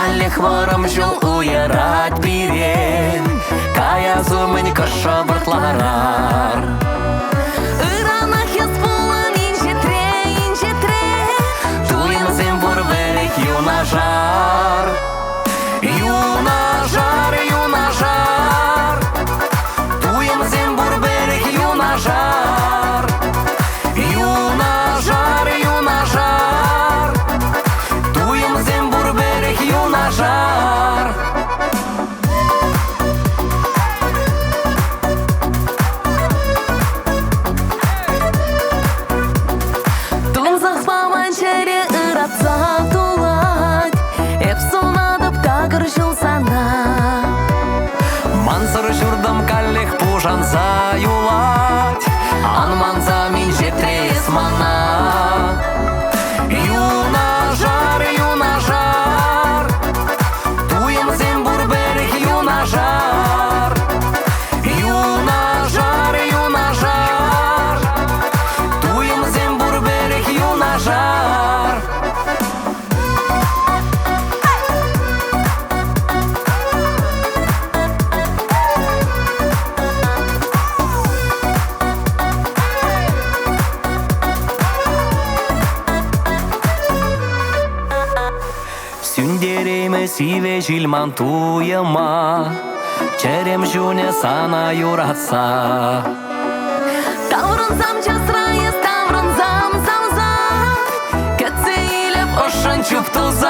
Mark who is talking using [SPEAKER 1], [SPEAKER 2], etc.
[SPEAKER 1] Калле хворым жол уйрат бирен, кая зумень кошо бортларар.
[SPEAKER 2] Ыранах яс булын инжетре
[SPEAKER 1] Туем зембур верих юнажар. Юнажар, юнажар, туем зембур верих юнажар. Юнажар, юнажар, туем зембур верих юнажар.
[SPEAKER 2] Тунзах паманчере ыратса тулать Эпсунадып тагыр жыл сана
[SPEAKER 1] Мансыр жүрдім каллех пужанса юлать, ан манса мин жетрес мана. Юнажар, юнажар, туем зембур берег юнажар. Юнажар, юнажар, туем зембур берег юнажар. Сүндереме сиве жилман туема, черем жуне сана юратса.
[SPEAKER 2] Таврынзам жасрайыз, таврынзам замза Кәтсе илеп
[SPEAKER 1] Ошын чуп туза,